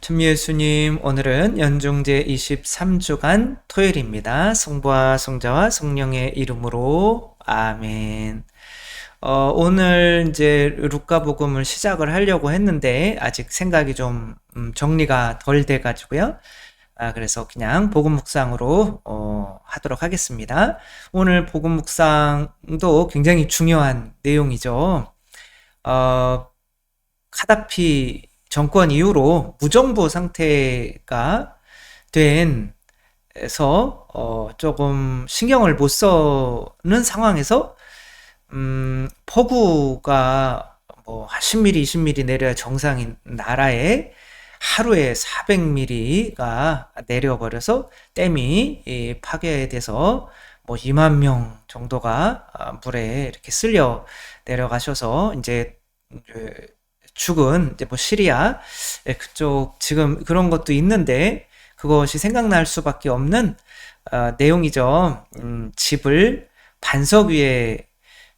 참 예수님, 오늘은 연중제 23주간 토요일입니다. 성부와 성자와 성령의 이름으로 아멘. 오늘 이제 루카복음을 시작을 하려고 했는데 아직 생각이 좀 정리가 덜 돼가지고요. 그래서 그냥 복음 묵상으로 하도록 하겠습니다. 오늘 복음 묵상도 굉장히 중요한 내용이죠. 카다피 정권 이후로 무정부 상태가 된에서 조금 신경을 못 쓰는 상황에서 폭우가 뭐 10mm, 20mm 내려야 정상인 나라에 하루에 400mm가 내려버려서 댐이 파괴돼서 뭐 2만 명 정도가 물에 이렇게 쓸려 내려가셔서 이제 죽은 이제 뭐 시리아 그쪽 지금 그런 것도 있는데 그것이 생각날 수밖에 없는 내용이죠. 집을 반석 위에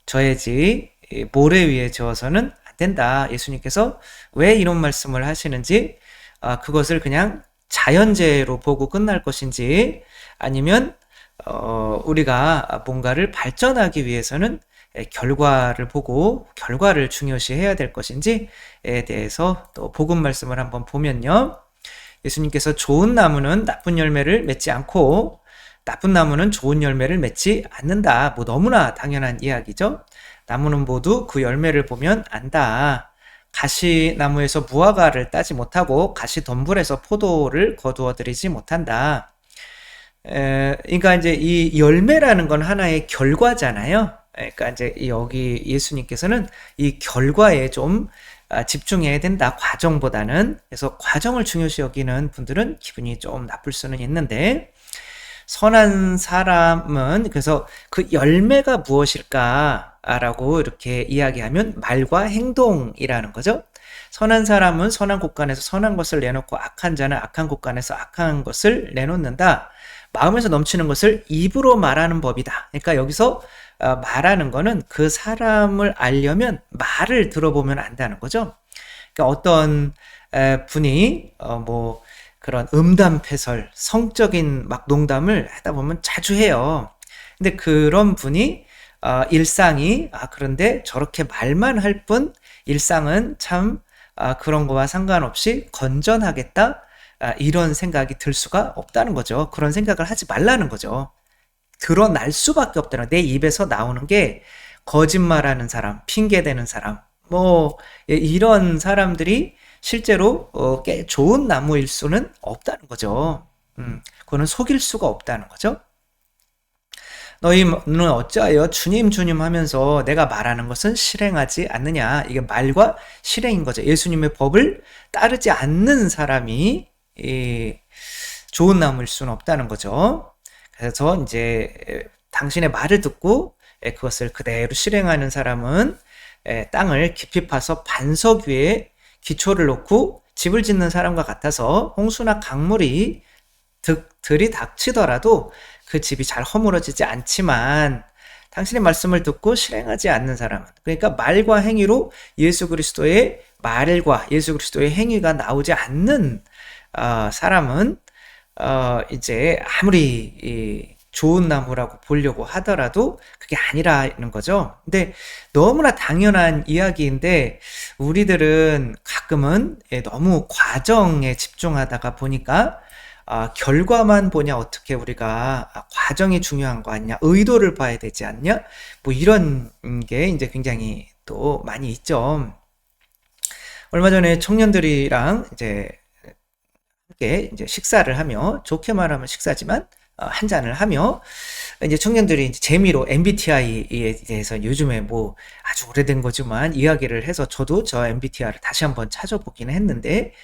져야지 모래 위에 지어서는 안 된다. 예수님께서 왜 이런 말씀을 하시는지 그것을 그냥 자연재해로 보고 끝날 것인지 아니면 우리가 뭔가를 발전하기 위해서는 결과를 보고 결과를 중요시해야 될 것인지에 대해서 또 복음 말씀을 한번 보면요. 예수님께서 좋은 나무는 나쁜 열매를 맺지 않고 나쁜 나무는 좋은 열매를 맺지 않는다. 뭐 너무나 당연한 이야기죠. 나무는 모두 그 열매를 보면 안다. 가시나무에서 무화과를 따지 못하고 가시덤불에서 포도를 거두어 들이지 못한다. 그러니까 이제 이 열매라는 건 하나의 결과잖아요. 그러니까 이제 여기 예수님께서는 이 결과에 좀 집중해야 된다. 과정보다는. 그래서 과정을 중요시 여기는 분들은 기분이 좀 나쁠 수는 있는데 선한 사람은 그래서 그 열매가 무엇일까라고 이렇게 이야기하면 말과 행동이라는 거죠. 선한 사람은 선한 곳간에서 선한 것을 내놓고 악한 자는 악한 곳간에서 악한 것을 내놓는다. 마음에서 넘치는 것을 입으로 말하는 법이다. 그러니까 여기서 말하는 거는 그 사람을 알려면 말을 들어보면 안다는 거죠. 그러니까 어떤 분이 뭐 그런 음담패설, 성적인 막 농담을 하다 보면 자주 해요. 근데 그런 분이 일상이 그런데 저렇게 말만 할 뿐 일상은 참 그런 거와 상관없이 건전하겠다. 이런 생각이 들 수가 없다는 거죠. 그런 생각을 하지 말라는 거죠. 드러날 수밖에 없다는 내 입에서 나오는 게 거짓말하는 사람, 핑계대는 사람, 뭐 이런 사람들이 실제로 꽤 좋은 나무일 수는 없다는 거죠. 그거는 속일 수가 없다는 거죠. 너희는 어찌하여 주님 주님 하면서 내가 말하는 것은 실행하지 않느냐. 이게 말과 실행인 거죠. 예수님의 법을 따르지 않는 사람이 좋은 나무일 수는 없다는 거죠. 그래서 이제 당신의 말을 듣고 그것을 그대로 실행하는 사람은 땅을 깊이 파서 반석 위에 기초를 놓고 집을 짓는 사람과 같아서 홍수나 강물이 들이닥치더라도 그 집이 잘 허물어지지 않지만 당신의 말씀을 듣고 실행하지 않는 사람은, 그러니까 말과 행위로 예수 그리스도의 말과 예수 그리스도의 행위가 나오지 않는 사람은 이제 아무리 좋은 나무라고 보려고 하더라도 그게 아니라는 거죠. 근데 너무나 당연한 이야기인데 우리들은 가끔은 너무 과정에 집중하다가 보니까 결과만 보냐, 어떻게 우리가 과정이 중요한 거 아니냐, 의도를 봐야 되지 않냐, 뭐 이런 게 이제 굉장히 또 많이 있죠. 얼마 전에 청년들이랑 이제 함께 이제 식사를 하며, 좋게 말하면 식사지만 한 잔을 하며 이제 청년들이 이제 재미로 MBTI에 대해서 요즘에 뭐 아주 오래된 거지만 이야기를 해서 저도 저 MBTI를 다시 한번 찾아보기는 했는데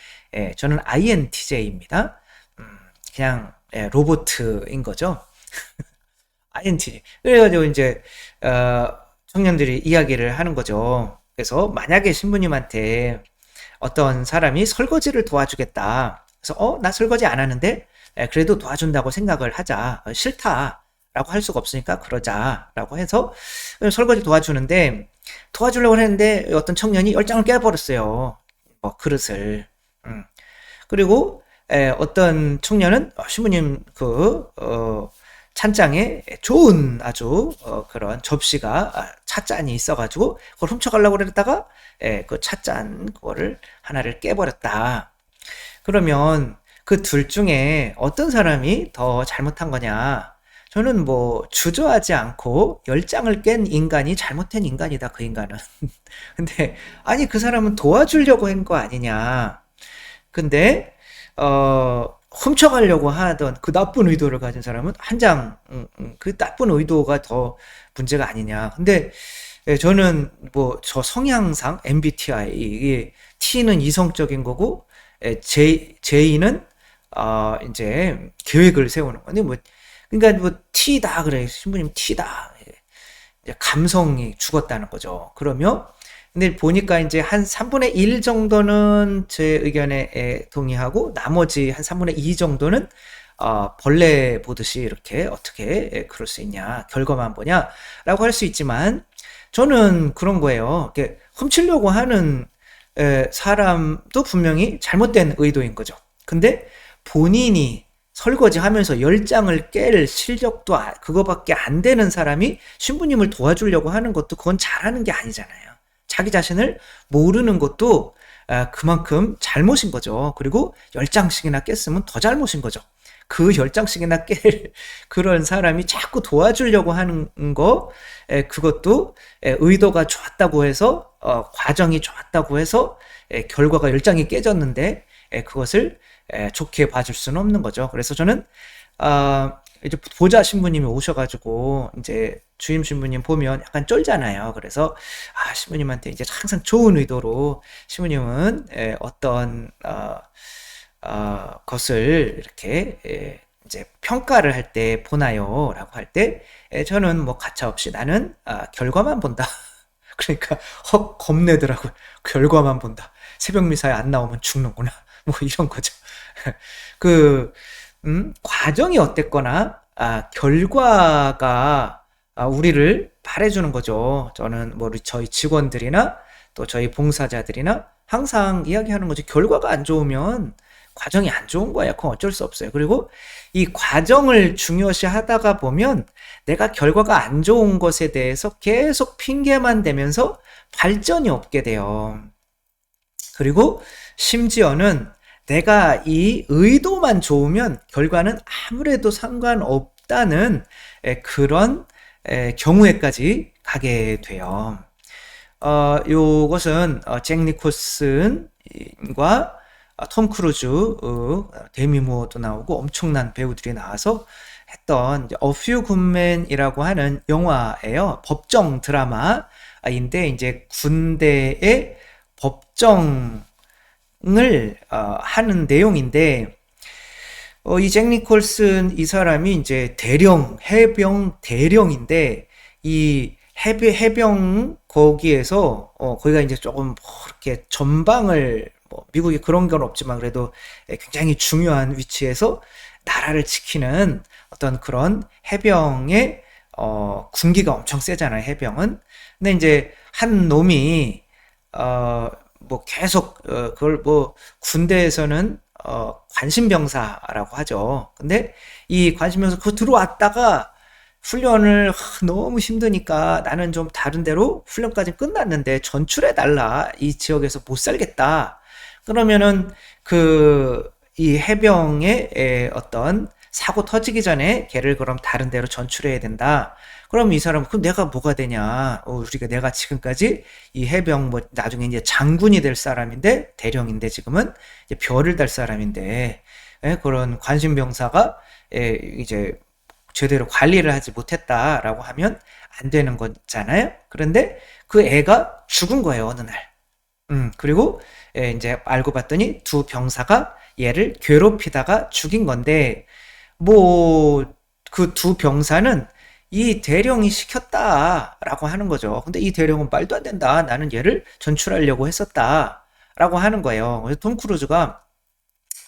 저는 INTJ입니다. 그냥 로봇인 거죠. INTJ. 그래가지고 이제 청년들이 이야기를 하는 거죠. 그래서 만약에 신부님한테 어떤 사람이 설거지를 도와주겠다. 그래서 나 설거지 안 하는데 그래도 도와준다고 생각을 하자. 싫다라고 할 수가 없으니까 그러자라고 해서 설거지 도와주는데 도와주려고 했는데 어떤 청년이 열장을 깨버렸어요. 뭐 그릇을. 그리고 어떤 청년은 신부님 찬장에 좋은 아주 그런 접시가 찻잔이 있어가지고 그걸 훔쳐가려고 그랬다가 그 찻잔 그거를 하나를 깨버렸다. 그러면 그 둘 중에 어떤 사람이 더 잘못한 거냐? 저는 뭐 주저하지 않고 열장을 깬 인간이 잘못된 인간이다, 그 인간은. 근데 아니 그 사람은 도와주려고 한 거 아니냐? 근데 훔쳐가려고 하던 그 나쁜 의도를 가진 사람은 그 나쁜 의도가 더 문제가 아니냐. 근데 저는 뭐 저 성향상 MBTI 이게 T는 이성적인 거고 J는 이제 계획을 세우는 건데 뭐 그러니까 뭐 T다 그래 신부님 T다 이제 감성이 죽었다는 거죠. 그러면 근데 보니까 이제 한 3분의 1 정도는 제 의견에 동의하고 나머지 한 3분의 2 정도는 벌레 보듯이 이렇게 어떻게 그럴 수 있냐 결과만 보냐라고 할 수 있지만 저는 그런 거예요. 이렇게 훔치려고 하는 사람도 분명히 잘못된 의도인 거죠. 근데 본인이 설거지하면서 열장을 깰 실력도 그거밖에 안 되는 사람이 신부님을 도와주려고 하는 것도 그건 잘하는 게 아니잖아요. 자기 자신을 모르는 것도 그만큼 잘못인 거죠. 그리고 10장씩이나 깼으면 더 잘못인 거죠. 그 10장씩이나 깰 그런 사람이 자꾸 도와주려고 하는 거 그것도 의도가 좋았다고 해서 과정이 좋았다고 해서 결과가 10장이 깨졌는데 그것을 좋게 봐줄 수는 없는 거죠. 그래서 저는 이제 보좌 신부님이 오셔가지고 이제 주임 신부님 보면 약간 쫄잖아요. 그래서 신부님한테 이제 항상 좋은 의도로 신부님은 어떤 것을 이렇게 이제 평가를 할 때 보나요라고 할 때 저는 뭐 가차없이 나는 결과만 본다. 그러니까 겁내더라고요. 결과만 본다. 새벽 미사에 안 나오면 죽는구나. 뭐 이런 거죠. 그 과정이 어땠거나 결과가 우리를 바래주는 거죠. 저는 뭐 저희 직원들이나 또 저희 봉사자들이나 항상 이야기하는 거죠. 결과가 안 좋으면 과정이 안 좋은 거야. 그건 어쩔 수 없어요. 그리고 이 과정을 중요시 하다가 보면 내가 결과가 안 좋은 것에 대해서 계속 핑계만 대면서 발전이 없게 돼요. 그리고 심지어는 내가 이 의도만 좋으면 결과는 아무래도 상관없다는 그런 경우에까지 가게 돼요. 요것은 잭 니콜슨과 톰 크루즈, 데미 무어도 나오고 엄청난 배우들이 나와서 했던 A Few Good Men이라고 하는 영화예요. 법정 드라마인데 이제 군대의 법정을 하는 내용인데 이 잭 니콜슨 이 사람이 이제 해병 대령인데 이 해병 거기에서 거기가 이제 조금 이렇게 전방을 미국이 그런 건 없지만 그래도 굉장히 중요한 위치에서 나라를 지키는 어떤 그런 해병의 군기가 엄청 세잖아요. 해병은. 근데 이제 한 놈이 뭐 계속 그걸 뭐 군대에서는 관심병사라고 하죠. 근데 이 관심병사 그거 들어왔다가 훈련을 너무 힘드니까 나는 좀 다른 데로 훈련까지 끝났는데 전출해달라. 이 지역에서 못 살겠다. 그러면은 이 해병의 어떤 사고 터지기 전에 걔를 그럼 다른 데로 전출해야 된다. 그럼 이 사람은 그럼 내가 뭐가 되냐? 내가 지금까지 이 해병 뭐 나중에 이제 장군이 될 사람인데 대령인데 지금은 이제 별을 달 사람인데 그런 관심병사가 이제 제대로 관리를 하지 못했다라고 하면 안 되는 거잖아요. 그런데 그 애가 죽은 거예요 어느 날. 그리고 이제 알고 봤더니 두 병사가 얘를 괴롭히다가 죽인 건데 뭐 그 두 병사는 이 대령이 시켰다라고 하는 거죠. 근데 이 대령은 말도 안 된다. 나는 얘를 전출하려고 했었다라고 하는 거예요. 그래서 톰 크루즈가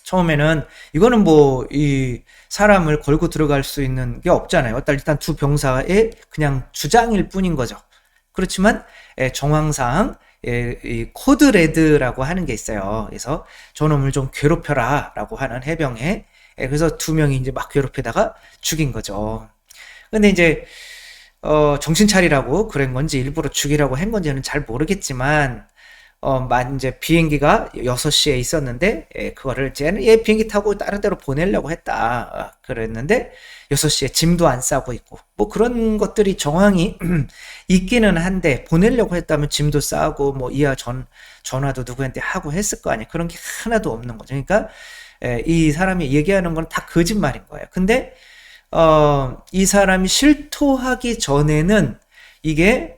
처음에는 이거는 뭐 이 사람을 걸고 들어갈 수 있는 게 없잖아요. 일단 두 병사의 그냥 주장일 뿐인 거죠. 그렇지만 정황상 이 코드 레드라고 하는 게 있어요. 그래서 저놈을 좀 괴롭혀라라고 하는 해병에 그래서 두 명이 이제 막 괴롭히다가 죽인 거죠. 근데 이제 정신 차리라고 그런 건지 일부러 죽이라고 한 건지는 잘 모르겠지만 이제 비행기가 6시에 있었는데 그거를 쟤는 얘 비행기 타고 다른 데로 보내려고 했다. 그랬는데 6시에 짐도 안 싸고 있고 뭐 그런 것들이 정황이 있기는 한데 보내려고 했다면 짐도 싸고 뭐 이하 전화도 누구한테 하고 했을 거 아니에요. 그런 게 하나도 없는 거죠. 그러니까 이 사람이 얘기하는 건 다 거짓말인 거예요. 근데 이 사람이 실토하기 전에는 이게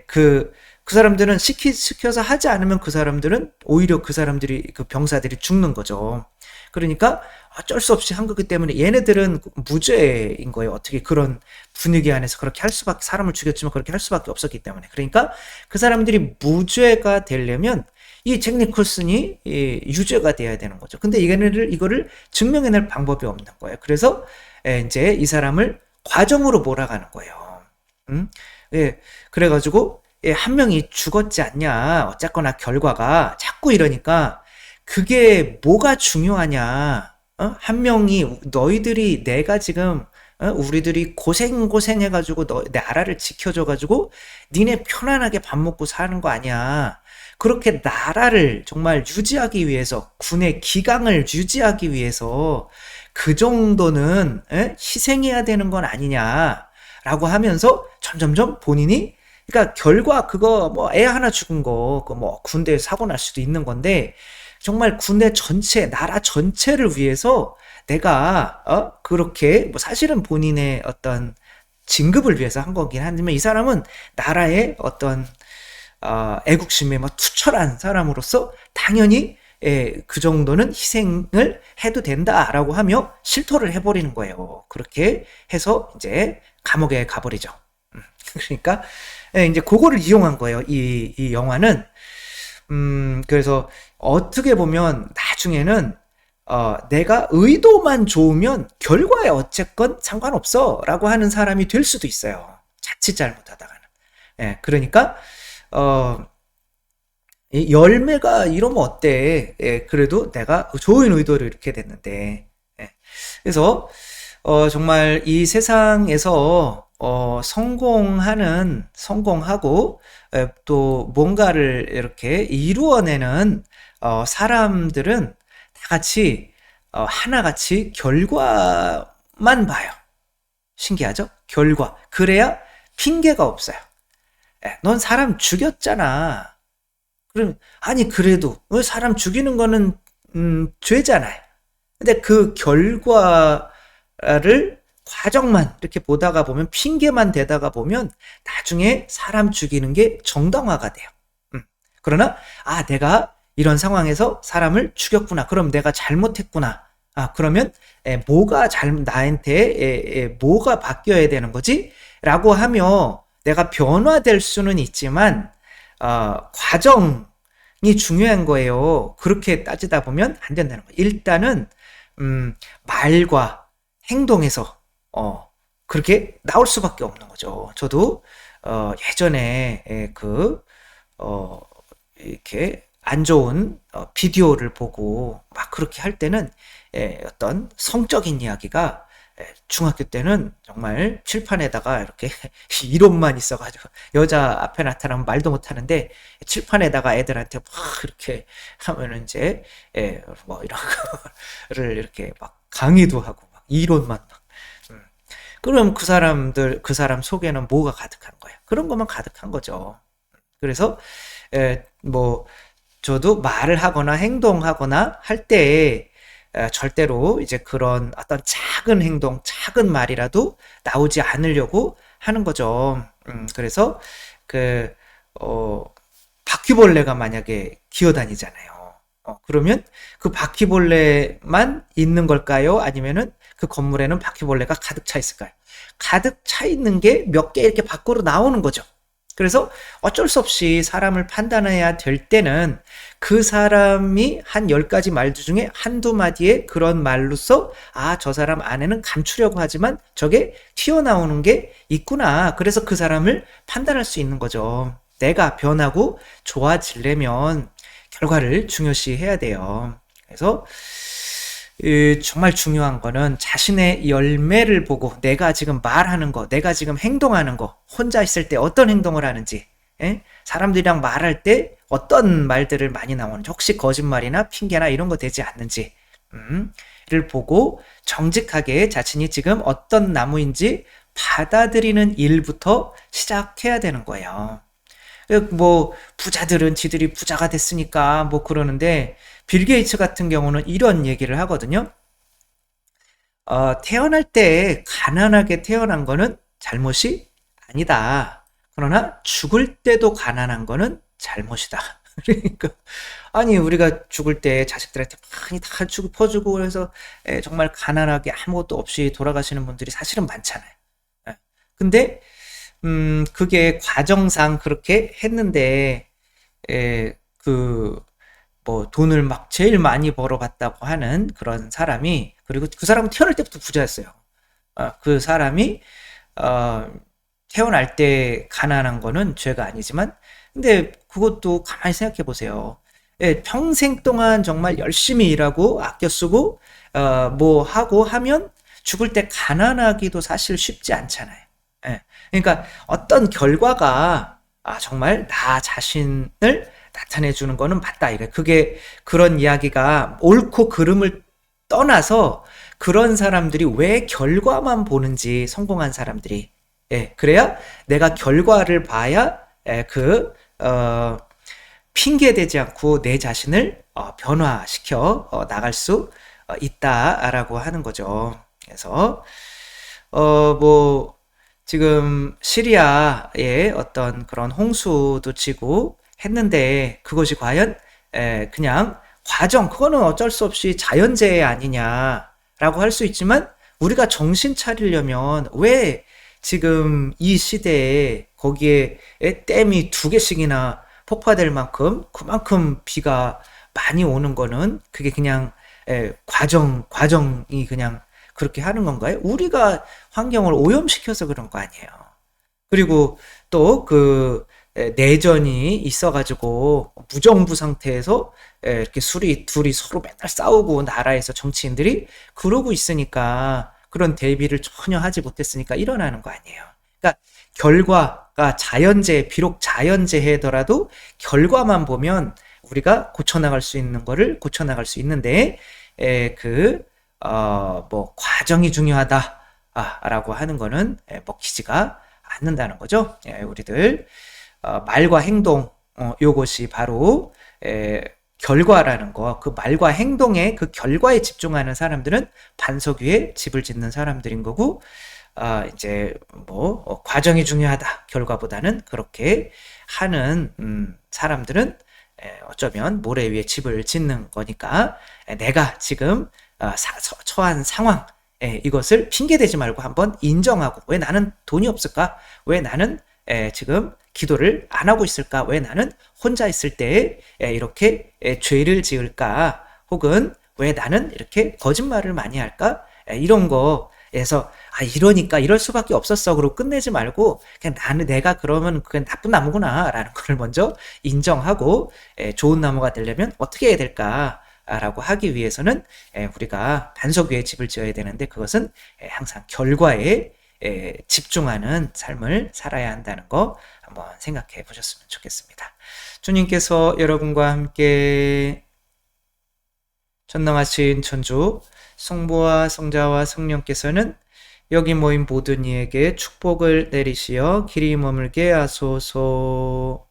그 사람들은 시켜서 하지 않으면 그 사람들은 오히려 그 사람들이 그 병사들이 죽는 거죠. 그러니까 어쩔 수 없이 한 거기 때문에 얘네들은 무죄인 거예요. 어떻게 그런 분위기 안에서 그렇게 할 수밖에 사람을 죽였지만 그렇게 할 수밖에 없었기 때문에. 그러니까 그 사람들이 무죄가 되려면 이 잭 니콜슨이 유죄가 돼야 되는 거죠. 근데 이거를 증명해낼 방법이 없는 거예요. 그래서 이제 이 사람을 과정으로 몰아가는 거예요. 예, 그래가지고 한 명이 죽었지 않냐. 어쨌거나 결과가 자꾸 이러니까 그게 뭐가 중요하냐. 한 명이 너희들이 내가 지금 우리들이 고생해가지고 내 나라를 지켜줘가지고 니네 편안하게 밥 먹고 사는 거 아니야. 그렇게 나라를 정말 유지하기 위해서 군의 기강을 유지하기 위해서 그 정도는 희생해야 되는 건 아니냐라고 하면서 점점점 본인이 그러니까 결과 그거 뭐 애 하나 죽은 거 그 뭐 군대에 사고 날 수도 있는 건데 정말 군대 전체 나라 전체를 위해서 내가 그렇게 뭐 사실은 본인의 어떤 진급을 위해서 한 거긴 한데 이 사람은 나라의 어떤 애국심에 막 투철한 사람으로서 당연히 그 정도는 희생을 해도 된다라고 하며 실토를 해버리는 거예요. 그렇게 해서 이제 감옥에 가버리죠. 그러니까 이제 그거를 이용한 거예요. 이 영화는. 그래서 어떻게 보면 나중에는 내가 의도만 좋으면 결과에 어쨌건 상관없어 라고 하는 사람이 될 수도 있어요. 자칫 잘못하다가는. 그러니까 이 열매가 이러면 어때? 그래도 내가 좋은 의도로 이렇게 됐는데. 그래서 정말 이 세상에서 성공하고 또 뭔가를 이렇게 이루어내는 사람들은 다 같이 하나같이 결과만 봐요. 신기하죠? 결과. 그래야 핑계가 없어요. 넌 사람 죽였잖아. 그럼 아니 그래도 사람 죽이는 거는 죄잖아요. 근데 그 결과를 과정만 이렇게 보다가 보면 핑계만 대다가 보면 나중에 사람 죽이는 게 정당화가 돼요. 그러나 내가 이런 상황에서 사람을 죽였구나. 그럼 내가 잘못했구나. 그러면 뭐가 나한테 뭐가 바뀌어야 되는 거지? 라고 하며 내가 변화될 수는 있지만 과정이 중요한 거예요. 그렇게 따지다 보면 안 된다는 거예요. 일단은 말과 행동에서 그렇게 나올 수밖에 없는 거죠. 저도 예전에 이렇게 안 좋은 비디오를 보고 막 그렇게 할 때는 어떤 성적인 이야기가 중학교 때는 정말 칠판에다가 이렇게 이론만 있어가지고 여자 앞에 나타나면 말도 못하는데 칠판에다가 애들한테 막 이렇게 하면은 이제 뭐 이런 거를 이렇게 막 강의도 하고 막 이론만 막 그럼 그 사람 속에는 뭐가 가득한 거야? 그런 것만 가득한 거죠. 그래서 뭐 저도 말을 하거나 행동하거나 할 때 절대로 이제 그런 어떤 작은 행동, 작은 말이라도 나오지 않으려고 하는 거죠. 그래서 바퀴벌레가 만약에 기어다니잖아요. 그러면 그 바퀴벌레만 있는 걸까요? 아니면은 그 건물에는 바퀴벌레가 가득 차 있을까요? 가득 차 있는 게 몇 개 이렇게 밖으로 나오는 거죠. 그래서 어쩔 수 없이 사람을 판단해야 될 때는 그 사람이 한 10가지 말 중에 한두 마디의 그런 말로써 저 사람 안에는 감추려고 하지만 저게 튀어나오는 게 있구나. 그래서 그 사람을 판단할 수 있는 거죠. 내가 변하고 좋아지려면 결과를 중요시해야 돼요. 그래서 정말 중요한 거는 자신의 열매를 보고 내가 지금 말하는 거, 내가 지금 행동하는 거, 혼자 있을 때 어떤 행동을 하는지, 사람들이랑 말할 때 어떤 말들을 많이 나오는지, 혹시 거짓말이나 핑계나 이런 거 되지 않는지, 를 보고 정직하게 자신이 지금 어떤 나무인지 받아들이는 일부터 시작해야 되는 거예요. 뭐 부자들은 지들이 부자가 됐으니까 뭐 그러는데, 빌 게이츠 같은 경우는 이런 얘기를 하거든요. 태어날 때 가난하게 태어난 거는 잘못이 아니다. 그러나 죽을 때도 가난한 거는 잘못이다. 그러니까 아니 우리가 죽을 때 자식들한테 많이 다 주고 퍼주고 그래서 정말 가난하게 아무것도 없이 돌아가시는 분들이 사실은 많잖아요. 예. 근데 그게 과정상 그렇게 했는데, 그 뭐 돈을 막 제일 많이 벌어봤다고 하는 그런 사람이, 그리고 그 사람은 태어날 때부터 부자였어요. 그 사람이 어, 태어날 때 가난한 거는 죄가 아니지만, 근데 그것도 가만히 생각해 보세요. 평생 동안 정말 열심히 일하고 아껴 쓰고 뭐 하고 하면 죽을 때 가난하기도 사실 쉽지 않잖아요. 예. 그러니까 어떤 결과가 정말 나 자신을 나타내 주는 거는 맞다. 이래. 그게 그런 이야기가 옳고 그름을 떠나서 그런 사람들이 왜 결과만 보는지, 성공한 사람들이. 그래야 내가 결과를 봐야 핑계 대지 않고 내 자신을 변화시켜 나갈 수 있다라고 하는 거죠. 그래서 뭐 지금 시리아에 어떤 그런 홍수도 치고 했는데, 그것이 과연 그냥 과정, 그거는 어쩔 수 없이 자연재해 아니냐라고 할 수 있지만, 우리가 정신 차리려면 왜 지금 이 시대에 거기에 댐이 2개씩이나 폭파될 만큼 그만큼 비가 많이 오는 거는, 그게 그냥 과정이 그냥 그렇게 하는 건가요? 우리가 환경을 오염시켜서 그런 거 아니에요. 그리고 또 내전이 있어가지고 무정부 상태에서 이렇게 둘이 서로 맨날 싸우고, 나라에서 정치인들이 그러고 있으니까, 그런 대비를 전혀 하지 못했으니까 일어나는 거 아니에요. 그러니까 결과가 비록 자연재해더라도 결과만 보면 우리가 고쳐나갈 수 있는 거를 고쳐나갈 수 있는데, 뭐 과정이 중요하다 라고 하는 거는 먹히지가 않는다는 거죠. 우리들 말과 행동, 요것이 바로 결과라는 거, 그 말과 행동의 그 결과에 집중하는 사람들은 반석 위에 집을 짓는 사람들인 거고, 이제 뭐 과정이 중요하다, 결과보다는, 그렇게 하는 사람들은 어쩌면 모래 위에 집을 짓는 거니까, 내가 지금 처한 상황, 이것을 핑계대지 말고 한번 인정하고, 왜 나는 돈이 없을까? 왜 나는 지금 기도를 안 하고 있을까? 왜 나는 혼자 있을 때 이렇게 죄를 지을까? 혹은 왜 나는 이렇게 거짓말을 많이 할까? 이런 거에서 이러니까 이럴 수밖에 없었어, 그러고 끝내지 말고, 그냥 내가 그러면 그게 나쁜 나무구나 라는 걸 먼저 인정하고, 좋은 나무가 되려면 어떻게 해야 될까 라고 하기 위해서는 우리가 반석 위에 집을 지어야 되는데, 그것은 항상 결과에 집중하는 삶을 살아야 한다는 거 한번 생각해 보셨으면 좋겠습니다. 주님께서 여러분과 함께 전능하신 천주 성부와 성자와 성령께서는 여기 모인 모든 이에게 축복을 내리시어 길이 머물게 하소서.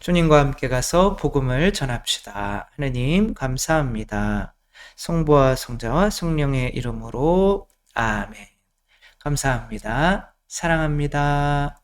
주님과 함께 가서 복음을 전합시다. 하느님 감사합니다. 성부와 성자와 성령의 이름으로 아멘. 감사합니다. 사랑합니다.